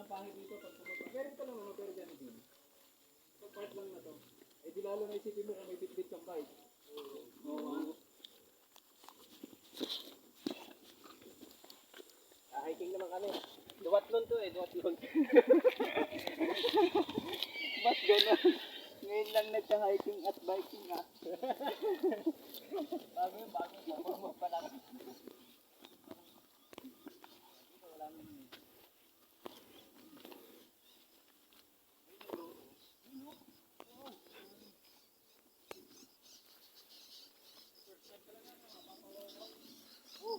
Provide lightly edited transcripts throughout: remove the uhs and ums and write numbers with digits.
Pangit dito pag pumunta. Meron ka lang pero dyan din. Pag part lang na to. Eh di lalo na isipin mo kung may bit-bit kang bike. Oo. Hiking naman kami. Duwatlon to eh, duwatlon. Ba't gano'n? Ngayon lang nagka-hiking at biking ah. Bago pa lang.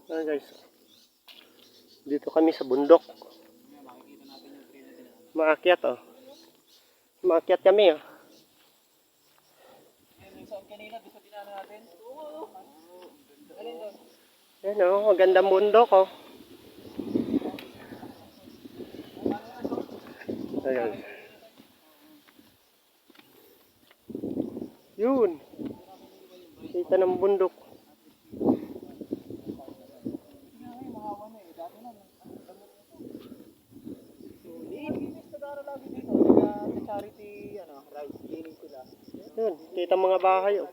Ayan guys, dito kami sa bundok. Maakyat oh. Maakyat kami oh. Ayan oh, magandang bundok oh. Ayan. Yun. Kita ng bundok. Charity rice cleaning sila. Yun, kita mga bahay oh.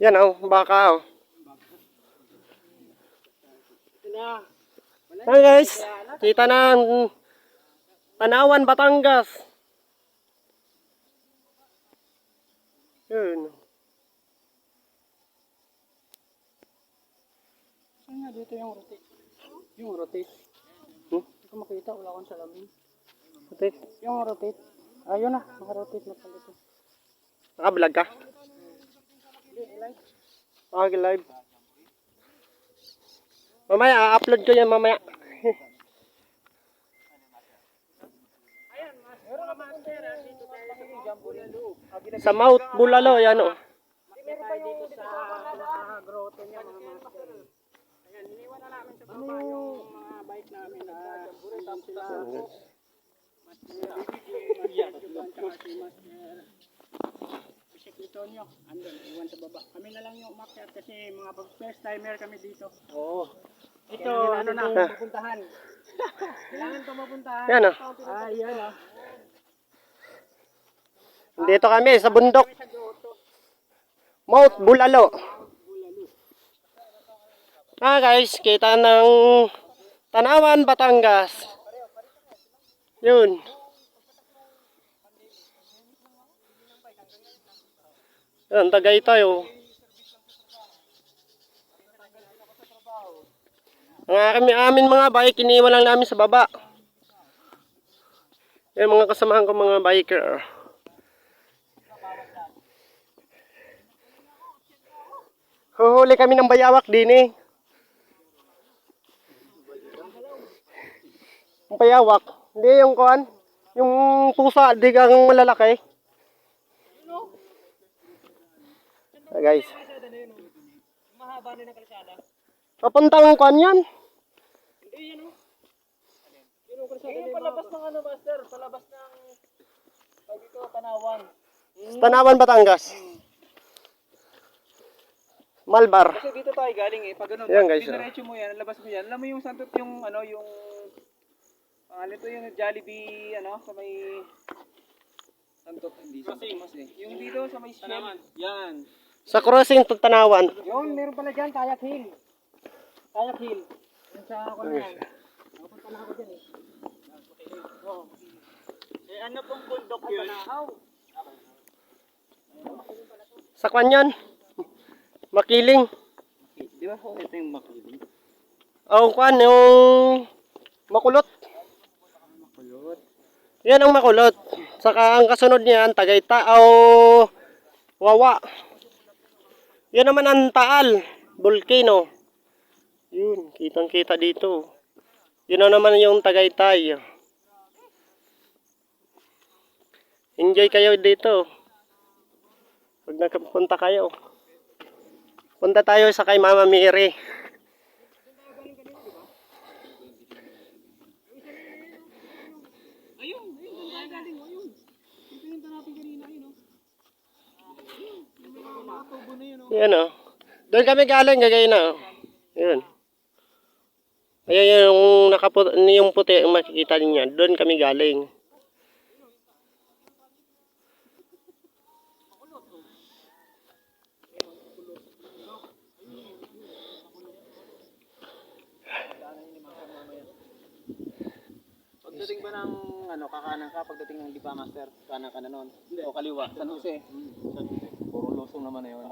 Yan oh, baka oh. Hey guys, kita na ang Tanawan, Batangas. Yun. Saan nga dito yung rotate? Yung rotate. Hindi ko makita, wala akong salamin. Rotate? Yung rotate. Ayun na, naka-rotate na pala ito. Naka-vlog ka? Live. Okay, live. Mamaya, upload ko yan mamaya. Sa Mount Bulalo, yan o. Meron pa yung dito sa grotto niya mga master. Ayan, iniwan na namin sa baba yung mga bike namin na tapos sila Tonyo, andun, iwan sa baba. Kami na lang yung umakyat kasi mga first timer kami dito. Oo. Ito, ano na, mapuntahan. Kailangan ito mapuntahan. Yan o. Yan o. Dito kami sa bundok. Mount Bulalo. Ah guys, kita ng Tanawan, Batangas. Yun. Yan, Tagaytay oh. Ang amin mga bike, iniwan lang namin sa baba. Yan mga kasamahan ko mga biker. Huhuli kami ng bayawak din eh. Yung bayawak, hindi yung kuan, yung pusa, di kang malalaki. Ah, guys. Mahaba na ng kalsada. Papuntang kuan yan. Hindi yan o. Yung palabas ng ano master, palabas ng dito, Tanawan. Tanawan, Batangas. Malbar. Kasi dito tayo galing eh, pag ano, yan, guys, diretso mo yan, labas mo yan, alam mo yung santot yung ano, yung pangalan to yung Jollibee, ano, sa may santot, hindi santot mas eh. Yung dito sa may Shell. Yan. Sa crossing to Tanawan. Yun, meron pala dyan, Kayak Hill. Kayak Hill. Yung sa ako na yan. Napunta na ako dyan eh. Oo. Eh ano pong bundok yun? Sa kwan yan. Makiling. Di ba ito yung makiling? Oh, kwan, yung makulot. Makulot. Yan ang makulot. Saka ang kasunod niyan, Tagayta o Wawa. Yan naman ang Taal, volcano. Yun, kitang-kita dito. Yun na naman yung Tagaytay. Enjoy kayo dito. Pag nagpunta kayo. Punta tayo sa kay Mama Mary. Ayun, galing, ayun. Ito yung tanapin kanina, ayun, oh. Yung mga tubo na yun, oh. Yan o. Doon kami galing, gagay na. Yun. Ayan yung yung puti ang makikita niyo. Doon kami galing. Pagdating ba ng kakanan ka, pagdating ng Lipa Master, kanan ka na nun. O kaliwa, San Jose. Puro lusong naman na yun.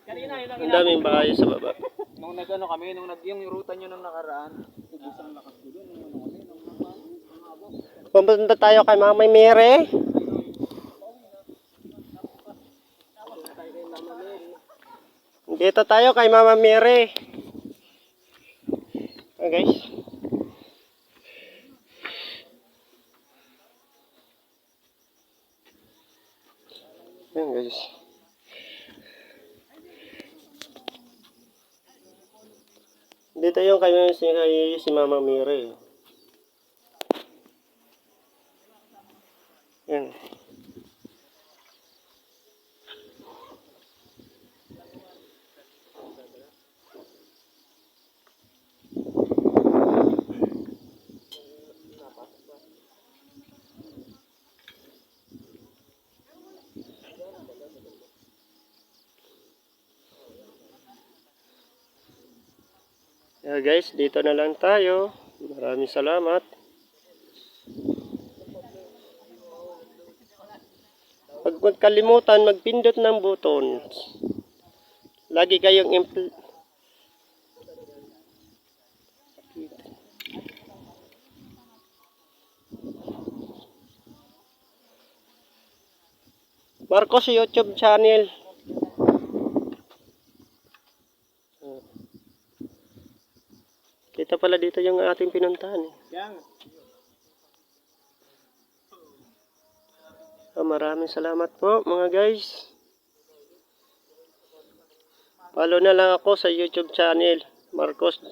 Kanina, yun ang Ang daming bahay sa baba. Nung kami, yung ruta nyo nung nakaraan, ubus ang lakas ko doon. Pupunta tayo kay Mama Mary. Dito tayo kay Mama Mary. Okay guys. Ayan guys. Dito yung kay si Mama Mary. Yan. Yeah, guys, dito na lang tayo. Maraming salamat. Huwag magkalimutan magpindot ng button. Lagi kayong Marcos YouTube channel. Kita pala dito yung ating pinuntahan. Yan. Maraming salamat po mga guys. Follow na lang ako sa YouTube channel Marcos